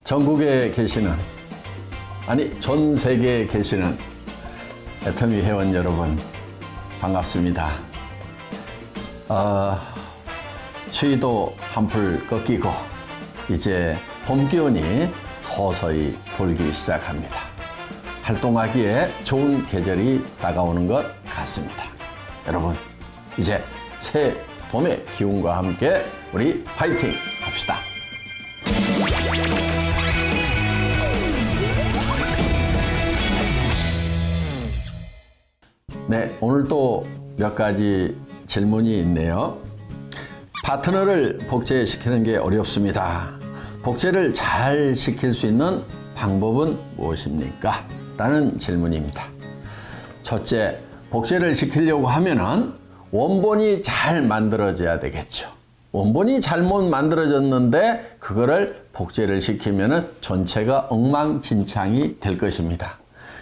전국에 계시는, 아니 전 세계에 계시는 애터미 회원 여러분 반갑습니다. 추위도 한풀 꺾이고 이제 봄 기운이 서서히 돌기 시작합니다. 활동하기에 좋은 계절이 다가오는 것 같습니다. 여러분, 이제 새 봄의 기운과 함께 우리 파이팅 합시다. 네, 오늘 또 몇 가지 질문이 있네요. 파트너를 복제시키는 게 어렵습니다. 복제를 잘 시킬 수 있는 방법은 무엇입니까? 라는 질문입니다. 첫째, 복제를 시키려고 하면은 원본이 잘 만들어져야 되겠죠. 원본이 잘못 만들어졌는데 그거를 복제를 시키면은 전체가 엉망진창이 될 것입니다.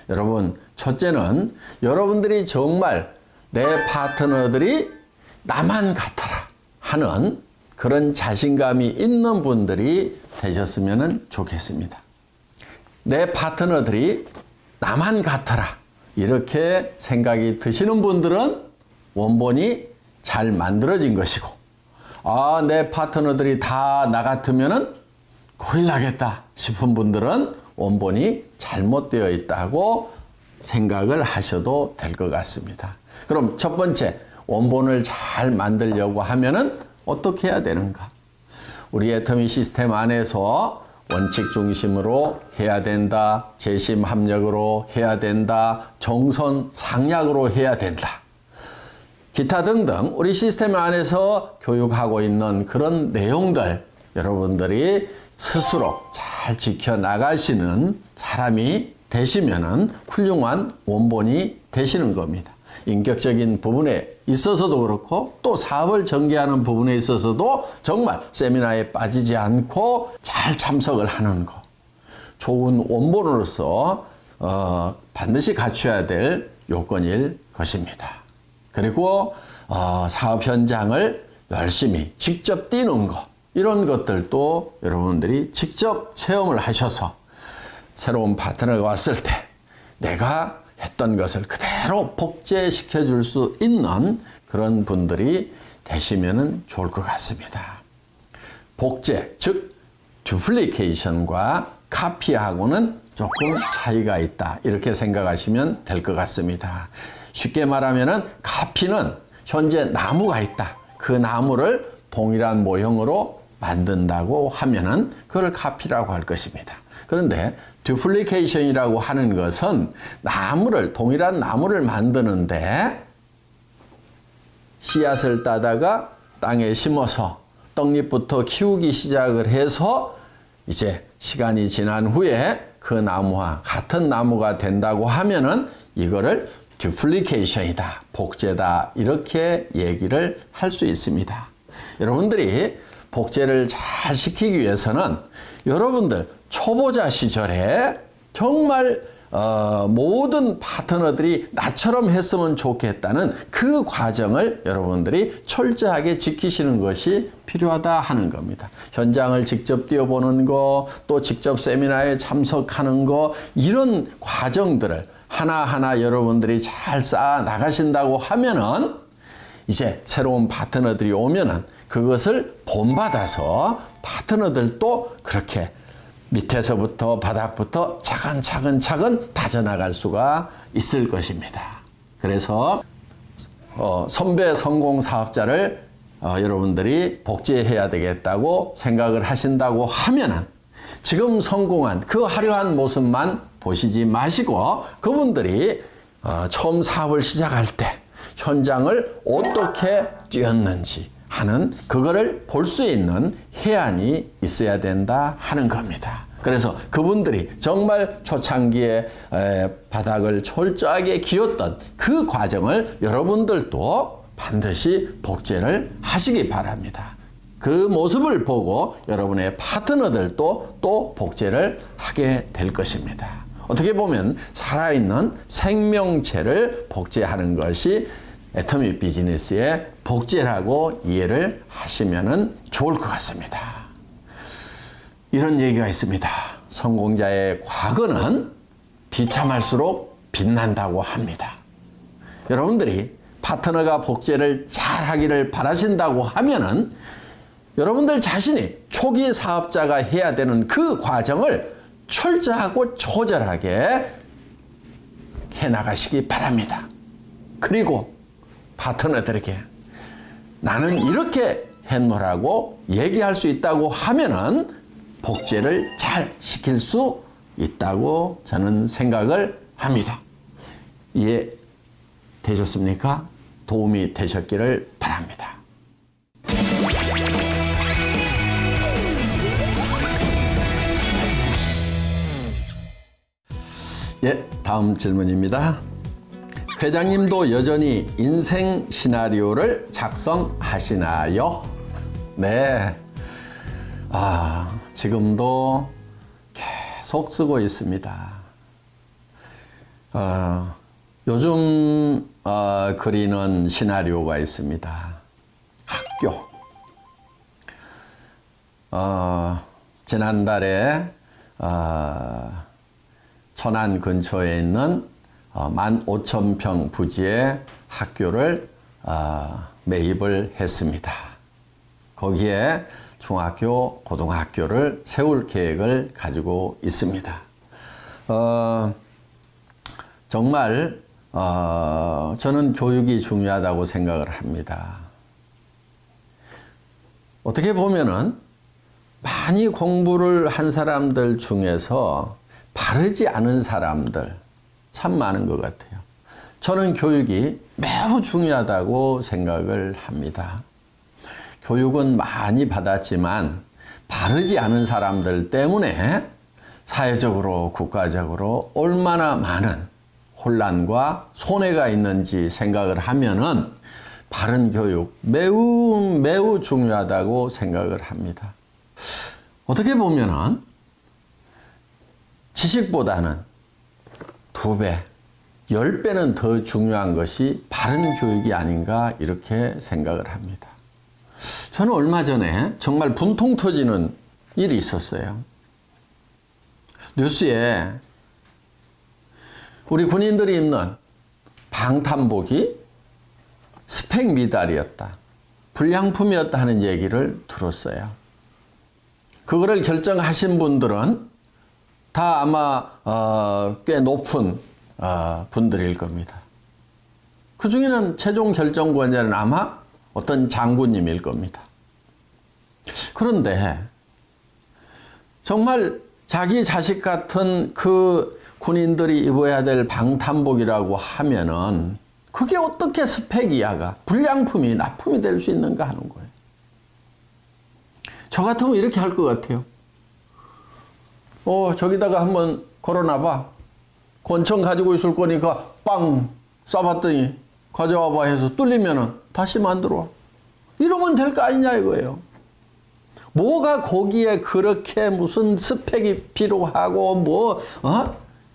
여러분, 첫째는 여러분들이 정말 내 파트너들이 나만 같아라 하는 그런 자신감이 있는 분들이 되셨으면 좋겠습니다. 내 파트너들이 나만 같아라 이렇게 생각이 드시는 분들은 원본이 잘 만들어진 것이고, 내 파트너들이 다 나 같으면은 큰일 나겠다 싶은 분들은 원본이 잘못되어 있다고 생각을 하셔도 될 것 같습니다. 그럼 첫 번째, 원본을 잘 만들려고 하면은 어떻게 해야 되는가? 우리 애터미 시스템 안에서 원칙 중심으로 해야 된다, 재심 합력으로 해야 된다, 정선 상약으로 해야 된다. 기타 등등 우리 시스템 안에서 교육하고 있는 그런 내용들 여러분들이 스스로 잘 지켜나가시는 사람이 되시면은 훌륭한 원본이 되시는 겁니다. 인격적인 부분에 있어서도 그렇고 또 사업을 전개하는 부분에 있어서도 정말 세미나에 빠지지 않고 잘 참석을 하는 거. 좋은 원본으로서 반드시 갖춰야 될 요건일 것입니다. 그리고 사업 현장을 열심히 직접 뛰는 거, 이런 것들도 여러분들이 직접 체험을 하셔서 새로운 파트너가 왔을 때 내가 했던 것을 그대로 복제시켜 줄 수 있는 그런 분들이 되시면 좋을 것 같습니다. 복제, 즉 듀플리케이션과 카피하고는 조금 차이가 있다, 이렇게 생각하시면 될 것 같습니다. 쉽게 말하면 카피는 현재 나무가 있다. 그 나무를 동일한 모형으로 만든다고 하면은 그걸 카피라고 할 것입니다. 그런데 듀플리케이션이라고 하는 것은 동일한 나무를 만드는데 씨앗을 따다가 땅에 심어서 떡잎부터 키우기 시작을 해서 이제 시간이 지난 후에 그 나무와 같은 나무가 된다고 하면은 이거를 듀플리케이션이다, 복제다, 이렇게 얘기를 할 수 있습니다. 여러분들이 복제를 잘 시키기 위해서는 여러분들 초보자 시절에 정말 모든 파트너들이 나처럼 했으면 좋겠다는 그 과정을 여러분들이 철저하게 지키시는 것이 필요하다 하는 겁니다. 현장을 직접 뛰어보는 거, 또 직접 세미나에 참석하는 거, 이런 과정들을 하나하나 여러분들이 잘 쌓아 나가신다고 하면은 이제 새로운 파트너들이 오면은 그것을 본받아서 파트너들도 그렇게 밑에서부터 바닥부터 차근차근 다져나갈 수가 있을 것입니다. 그래서 선배 성공 사업자를 여러분들이 복제해야 되겠다고 생각을 하신다고 하면은 지금 성공한 그 화려한 모습만 보시지 마시고 그분들이 처음 사업을 시작할 때 현장을 어떻게 뛰었는지 하는 그거를 볼 수 있는 해안이 있어야 된다 하는 겁니다. 그래서 그분들이 정말 초창기에 바닥을 철저하게 기었던 그 과정을 여러분들도 반드시 복제를 하시기 바랍니다. 그 모습을 보고 여러분의 파트너들도 또 복제를 하게 될 것입니다. 어떻게 보면 살아있는 생명체를 복제하는 것이 애터미 비즈니스의 복제라고 이해를 하시면 좋을 것 같습니다. 이런 얘기가 있습니다. 성공자의 과거는 비참할수록 빛난다고 합니다. 여러분들이 파트너가 복제를 잘 하기를 바라신다고 하면은 여러분들 자신이 초기 사업자가 해야 되는 그 과정을 철저하고 조절하게 해나가시기 바랍니다. 그리고 파트너들에게 나는 이렇게 해놓으라고 얘기할 수 있다고 하면은 복제를 잘 시킬 수 있다고 저는 생각을 합니다. 이해되셨습니까? 도움이 되셨기를 바랍니다. 다음 질문입니다. 회장님도 여전히 인생 시나리오를 작성하시나요? 네. 지금도 계속 쓰고 있습니다. 요즘 그리는 시나리오가 있습니다. 학교. 지난달에 천안 근처에 있는 15,000평 부지의 학교를 매입을 했습니다. 거기에 중학교, 고등학교를 세울 계획을 가지고 있습니다. 정말 저는 교육이 중요하다고 생각을 합니다. 어떻게 보면은 많이 공부를 한 사람들 중에서 바르지 않은 사람들 참 많은 것 같아요. 저는 교육이 매우 중요하다고 생각을 합니다. 교육은 많이 받았지만 바르지 않은 사람들 때문에 사회적으로 국가적으로 얼마나 많은 혼란과 손해가 있는지 생각을 하면은 바른 교육 매우 중요하다고 생각을 합니다. 어떻게 보면은 지식보다는 2배, 10배는 더 중요한 것이 바른 교육이 아닌가 이렇게 생각을 합니다. 저는 얼마 전에 정말 분통 터지는 일이 있었어요. 뉴스에 우리 군인들이 입는 방탄복이 스펙 미달이었다, 불량품이었다 하는 얘기를 들었어요. 그거를 결정하신 분들은 다 아마 꽤 높은 분들일 겁니다. 그 중에는 최종 결정권자는 아마 어떤 장군님일 겁니다. 그런데 정말 자기 자식 같은 그 군인들이 입어야 될 방탄복이라고 하면은 그게 어떻게 스펙 이하가 불량품이 납품이 될 수 있는가 하는 거예요. 저 같으면 이렇게 할 것 같아요. 저기다가 한번 걸어놔봐. 권총 가지고 있을 거니까 빵 쏴봤더니 가져와봐 해서 뚫리면은 다시 만들어. 이러면 될 거 아니냐 이거예요. 뭐가 거기에 그렇게 무슨 스펙이 필요하고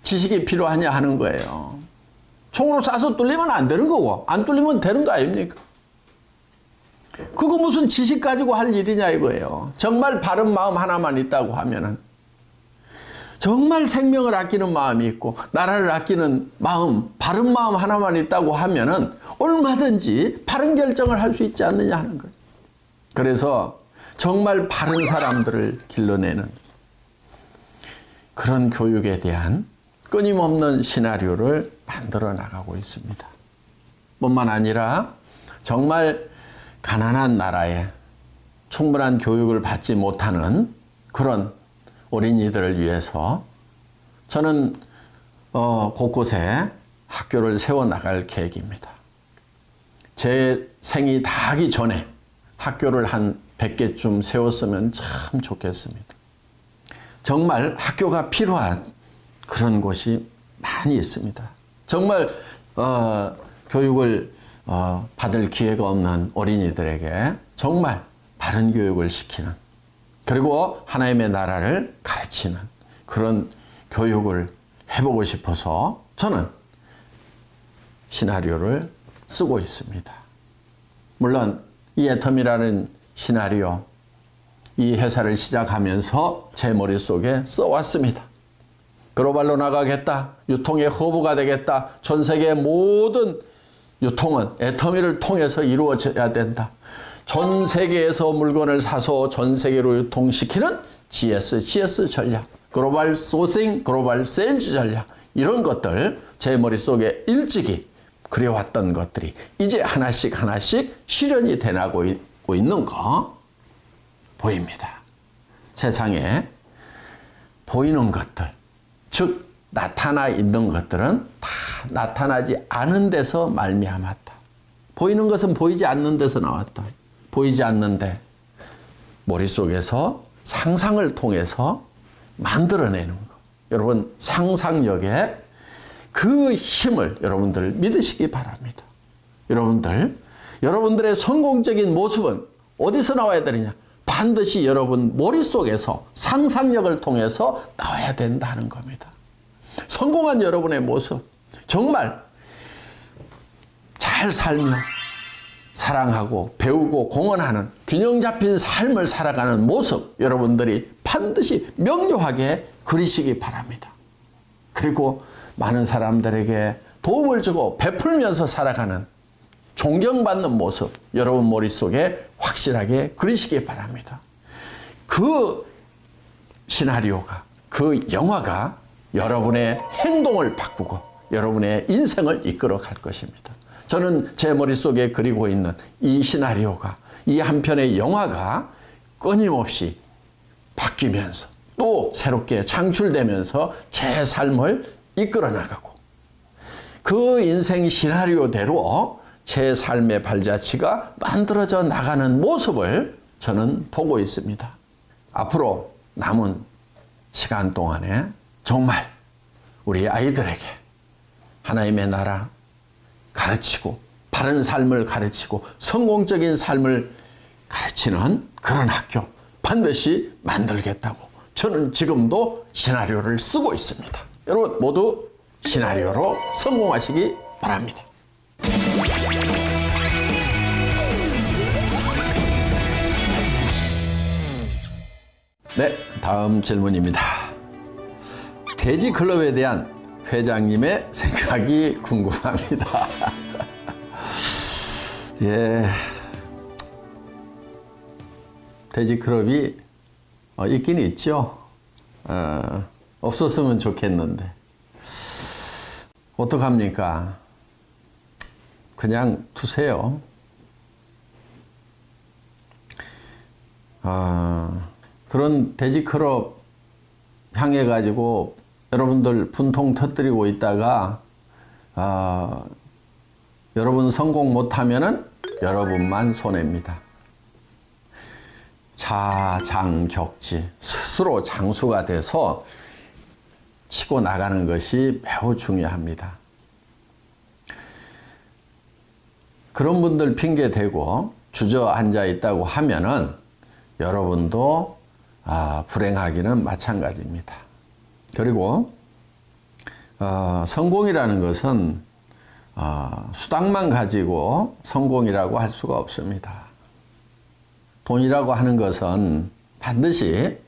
지식이 필요하냐 하는 거예요. 총으로 쏴서 뚫리면 안 되는 거고 안 뚫리면 되는 거 아닙니까? 그거 무슨 지식 가지고 할 일이냐 이거예요. 정말 바른 마음 하나만 있다고 하면은, 정말 생명을 아끼는 마음이 있고 나라를 아끼는 마음, 바른 마음 하나만 있다고 하면은 얼마든지 바른 결정을 할 수 있지 않느냐 하는 거예요. 그래서 정말 바른 사람들을 길러내는 그런 교육에 대한 끊임없는 시나리오를 만들어 나가고 있습니다. 뿐만 아니라 정말 가난한 나라에 충분한 교육을 받지 못하는 그런 어린이들을 위해서 저는 곳곳에 학교를 세워나갈 계획입니다. 제 생이 다 하기 전에 학교를 한 100개쯤 세웠으면 참 좋겠습니다. 정말 학교가 필요한 그런 곳이 많이 있습니다. 정말 교육을 받을 기회가 없는 어린이들에게 정말 바른 교육을 시키는, 그리고 하나님의 나라를 가르치는 그런 교육을 해보고 싶어서 저는 시나리오를 쓰고 있습니다. 물론 이 애텀이라는 시나리오, 이 회사를 시작하면서 제 머릿속에 써왔습니다. 글로벌로 나가겠다. 유통의 허브가 되겠다. 전 세계의 모든 유통은 애터미를 통해서 이루어져야 된다. 전 세계에서 물건을 사서 전 세계로 유통시키는 GS 전략, 글로벌 소싱, 글로벌 세일즈 전략, 이런 것들 제 머릿속에 일찍이 그려왔던 것들이 이제 하나씩 실현이 돼나가고 있는 거 보입니다. 세상에 보이는 것들, 즉 나타나 있는 것들은 다 나타나지 않은 데서 말미암았다. 보이는 것은 보이지 않는 데서 나왔다. 보이지 않는데 머릿속에서 상상을 통해서 만들어내는 것. 여러분, 상상력에 그 힘을 여러분들 믿으시기 바랍니다. 여러분들의 성공적인 모습은 어디서 나와야 되느냐? 반드시 여러분 머릿속에서 상상력을 통해서 나와야 된다는 겁니다. 성공한 여러분의 모습, 정말 잘 살며 사랑하고 배우고 공헌하는 균형 잡힌 삶을 살아가는 모습, 여러분들이 반드시 명료하게 그리시기 바랍니다. 그리고 많은 사람들에게 도움을 주고 베풀면서 살아가는 존경받는 모습, 여러분 머릿속에 확실하게 그리시기 바랍니다. 그 시나리오가, 그 영화가 여러분의 행동을 바꾸고 여러분의 인생을 이끌어 갈 것입니다. 저는 제 머릿속에 그리고 있는 이 시나리오가, 이 한 편의 영화가 끊임없이 바뀌면서 또 새롭게 창출되면서 제 삶을 이끌어 나가고, 그 인생 시나리오대로 제 삶의 발자취가 만들어져 나가는 모습을 저는 보고 있습니다. 앞으로 남은 시간 동안에 정말 우리 아이들에게 하나님의 나라 가르치고, 바른 삶을 가르치고, 성공적인 삶을 가르치는 그런 학교 반드시 만들겠다고 저는 지금도 시나리오를 쓰고 있습니다. 여러분 모두 시나리오로 성공하시기 바랍니다. 네, 다음 질문입니다. 돼지클럽에 대한 회장님의 생각이 궁금합니다. 예, 돼지클럽이 있긴 있죠. 없었으면 좋겠는데 어떡합니까? 그냥 두세요. 그런 돼지클럽 향해 가지고 여러분들 분통 터뜨리고 있다가 여러분 성공 못하면은 여러분만 손해입니다. 자장격지, 스스로 장수가 돼서 치고 나가는 것이 매우 중요합니다. 그런 분들 핑계 대고 주저앉아 있다고 하면은 여러분도 불행하기는 마찬가지입니다. 그리고 성공이라는 것은 수당만 가지고 성공이라고 할 수가 없습니다. 돈이라고 하는 것은 반드시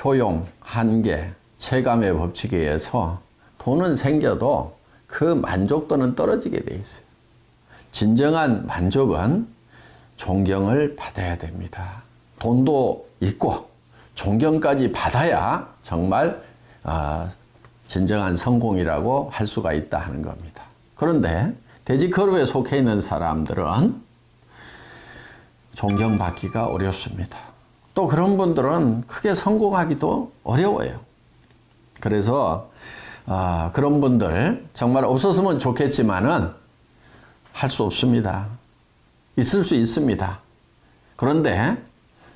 효용, 한계, 체감의 법칙에 의해서 돈은 생겨도 그 만족도는 떨어지게 돼 있어요. 진정한 만족은 존경을 받아야 됩니다. 돈도 있고 존경까지 받아야 정말 진정한 성공이라고 할 수가 있다 하는 겁니다. 그런데 돼지클럽에 속해 있는 사람들은 존경받기가 어렵습니다. 또 그런 분들은 크게 성공하기도 어려워요. 그래서 그런 분들 정말 없었으면 좋겠지만은 할 수 없습니다. 있을 수 있습니다. 그런데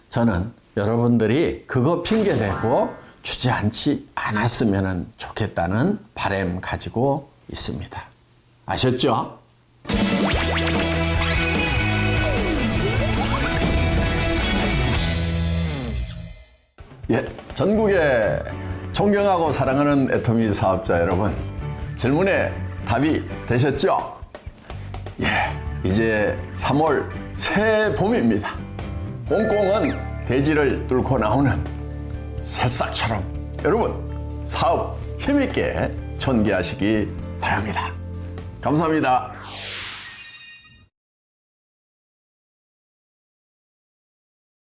저는 여러분들이 그거 핑계대고 주저앉지 않았으면 좋겠다는 바람 가지고 있습니다. 아셨죠? 예, 전국에 존경하고 사랑하는 애터미 사업자 여러분, 질문에 답이 되셨죠? 예, 이제 3월 새 봄입니다. 꽁꽁은 대지를 뚫고 나오는 새싹처럼 여러분 사업 힘있게 전개하시기 바랍니다. 감사합니다.